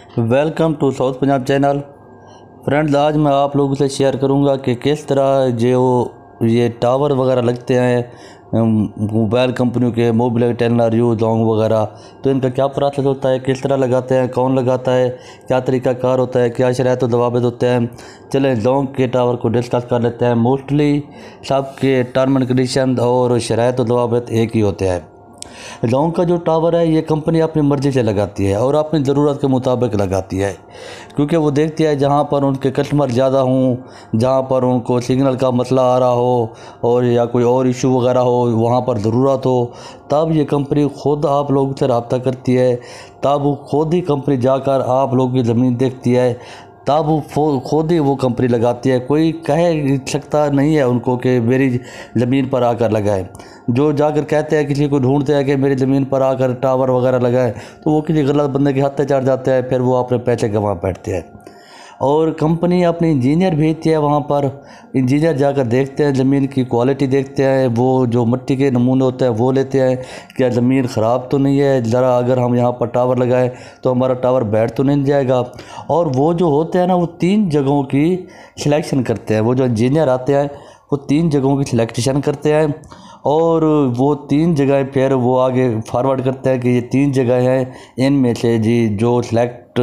Welcome to South Punjab channel. Friends, आज मैं आप लोगों से शेयर करूंगा कि किस तरह जो ये टावर वगैरह लगते हैं मोबाइल कंपनियों के, मोबाइल टेलर, यू डोंग वगैरह, तो इनका क्या प्रोसेस होता है, किस तरह लगाते हैं, कौन लगाता है, क्या तरीका कार होता है, क्या शराइत और दवाबित होते हैं। चलें डोंग के टावर को डिस्कस कर लेते हैं। मोस्टली सबके टर्म एंड कंडीशन और शराइत और दवाबित एक ही होते हैं। डोंग का जो टावर है ये कंपनी अपनी मर्ज़ी से लगाती है और अपनी ज़रूरत के मुताबिक लगाती है, क्योंकि वो देखती है जहाँ पर उनके कस्टमर ज़्यादा हों, जहाँ पर उनको सिग्नल का मसला आ रहा हो और या कोई और इशू वगैरह हो, वहाँ पर ज़रूरत हो, तब ये कंपनी ख़ुद आप लोगों से रब्ता करती है। तब वो खुद ही कंपनी जाकर आप लोगों की ज़मीन देखती है, तब वो खुद ही वो कंपनी लगाती है। कोई कह सकता नहीं है उनको कि मेरी ज़मीन पर आकर लगाए। जो जाकर कहते हैं, किसी को ढूंढते हैं कि मेरी ज़मीन पर आकर टावर वगैरह लगाएं, तो वो किसी गलत बंदे के हाथ से चढ़ जाते हैं, फिर वो अपने पैसे गंवा बैठते हैं। और कंपनी अपनी इंजीनियर भेजती है वहाँ पर। इंजीनियर जाकर देखते हैं, ज़मीन की क्वालिटी देखते हैं, वो जो मिट्टी के नमूने होते हैं वो लेते हैं, क्या ज़मीन ख़राब तो नहीं है, ज़रा अगर हम यहाँ पर टावर लगाएं तो हमारा टावर बैठ तो नहीं जाएगा। और वो जो होते हैं ना, वो 3 जगहों की सिलेक्शन करते हैं। वो जो इंजीनियर आते हैं वो 3 जगहों की सिलेक्शन करते हैं और वो 3 जगह फिर वो आगे फॉरवर्ड करते हैं कि ये 3 जगह हैं, इनमें से जी जो सिलेक्ट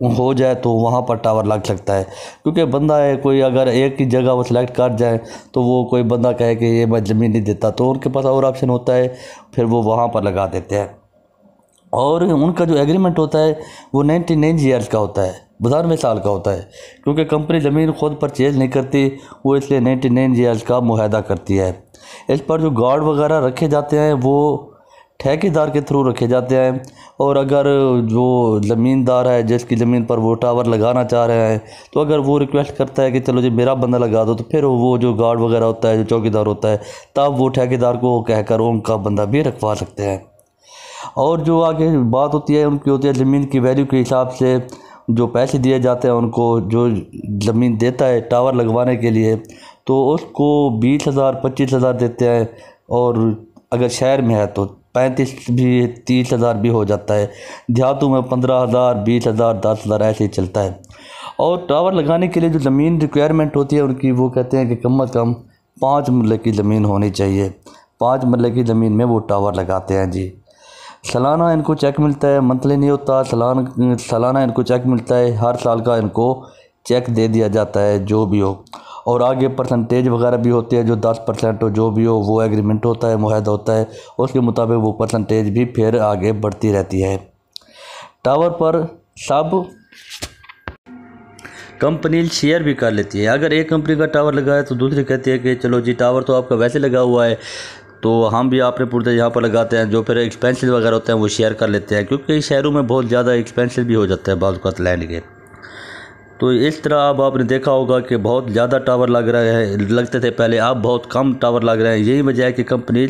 हो जाए तो वहाँ पर टावर लग सकता है। क्योंकि बंदा है कोई, अगर एक ही जगह वो सिलेक्ट कर जाए तो वो कोई बंदा कहे कि ये मैं ज़मीन नहीं देता, तो उनके पास और ऑप्शन होता है, फिर वो वहाँ पर लगा देते हैं। और उनका जो एग्रीमेंट होता है वो 99 ईयर्स का होता है, 92 साल का होता है, क्योंकि कंपनी ज़मीन खुद परचेज नहीं करती, वो इसलिए 99 ईयर्स का मुआहदा करती है। इस पर जो गार्ड वगैरह रखे जाते हैं वो ठेकेदार के थ्रू रखे जाते हैं। और अगर जो ज़मींदार है जिसकी ज़मीन पर वो टावर लगाना चाह रहे हैं, तो अगर वो रिक्वेस्ट करता है कि चलो जी मेरा बंदा लगा दो, तो फिर वो जो गार्ड वगैरह होता है, जो चौकीदार होता है, तब वो ठेकेदार को कहकर उनका बंदा भी रखवा सकते हैं। और जो आगे बात होती है उनकी होती है ज़मीन की वैल्यू के हिसाब से जो पैसे दिए जाते हैं उनको। जो ज़मीन देता है टावर लगवाने के लिए तो उसको 20,000 25,000 देते हैं, और अगर शहर में है तो 35 भी 30,000 भी हो जाता है। देहातों में 15,000 20,000 10,000 ऐसे ही चलता है। और टावर लगाने के लिए जो ज़मीन रिक्वायरमेंट होती है उनकी, वो कहते हैं कि कम अज़ कम 5 मरले की ज़मीन होनी चाहिए। 5 मरले की ज़मीन में वो टावर लगाते हैं जी। सालाना इनको चेक मिलता है, मंथली नहीं होता, सालाना इनको चेक मिलता है। हर साल का इनको चेक दे दिया जाता है जो भी हो। और आगे परसेंटेज वगैरह भी होती है, जो 10% हो, जो भी हो, वो एग्रीमेंट होता है, मुआहदा होता है, उसके मुताबिक वो परसेंटेज भी फिर आगे बढ़ती रहती है। टावर पर सब कंपनी शेयर भी कर लेती है। अगर एक कंपनी का टावर लगा है तो दूसरी कहती है कि चलो जी टावर तो आपका वैसे लगा हुआ है, तो हम भी आपने पुर्जे यहाँ पर लगाते हैं। जो फिर एक्सपेंसिव वगैरह होते हैं वो शेयर कर लेते हैं, क्योंकि शहरों में बहुत ज़्यादा एक्सपेंसिव भी हो जाता है बाज़ औक़ात लैंड के। तो इस तरह अब आपने देखा होगा कि बहुत ज़्यादा टावर लग रहे हैं, लगते थे पहले, अब बहुत कम टावर लग रहे हैं। यही वजह है कि कंपनी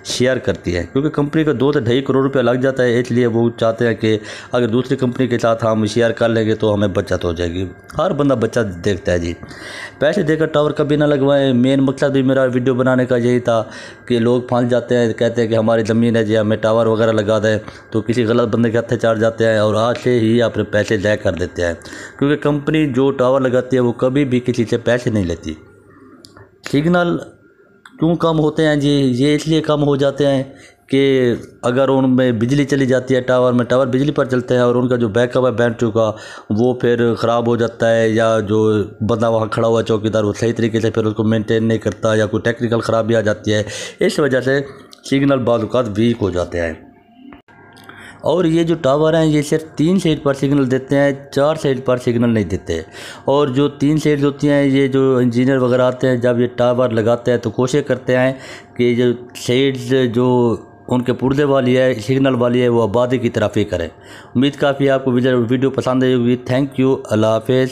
शेयर करती है, क्योंकि कंपनी का 2 से 2.5 करोड़ रुपया लग जाता है, इसलिए वो चाहते हैं कि अगर दूसरी कंपनी के साथ हम शेयर कर लेंगे तो हमें बचत हो जाएगी। हर बंदा बचत देखता है जी। पैसे देकर टावर कभी ना लगवाएं। मेन मकसद भी मेरा वीडियो बनाने का यही था कि लोग फंस जाते हैं, कहते हैं कि हमारी ज़मीन है जी, हमें टावर वगैरह लगा दें, तो किसी गलत बंदे के हाथ चढ़ जाते हैं और आज से ही अपने पैसे ज़ाय कर देते हैं। क्योंकि कंपनी जो टावर लगाती है वो कभी भी किसी से पैसे नहीं लेती। सिग्नल क्यों कम होते हैं जी? ये इसलिए कम हो जाते हैं कि अगर उनमें बिजली चली जाती है, टावर बिजली पर चलते हैं और उनका जो बैकअप है बैटरी का वो फिर ख़राब हो जाता है, या जो बंदा वहाँ खड़ा हुआ चौकीदार वो सही तरीके से फिर उसको मेंटेन नहीं करता, या कोई टेक्निकल ख़राबी आ जाती है। इस वजह से सिग्नल बाज़ औक़ात वीक हो जाते हैं। और ये जो टावर हैं ये सिर्फ 3 साइड पर सिग्नल देते हैं, 4 साइड पर सिग्नल नहीं देते। और जो 3 साइड होती हैं, ये जो इंजीनियर वगैरह आते हैं जब ये टावर लगाते हैं तो कोशिश करते हैं कि जो साइड्स जो उनके पुर्जे वाली है, सिग्नल वाली है, वो आबादी की तरफ ही करें। उम्मीद काफ़ी आपको वीडियो पसंद आई होगी। Thank you. अल्लाह हाफ़िज़।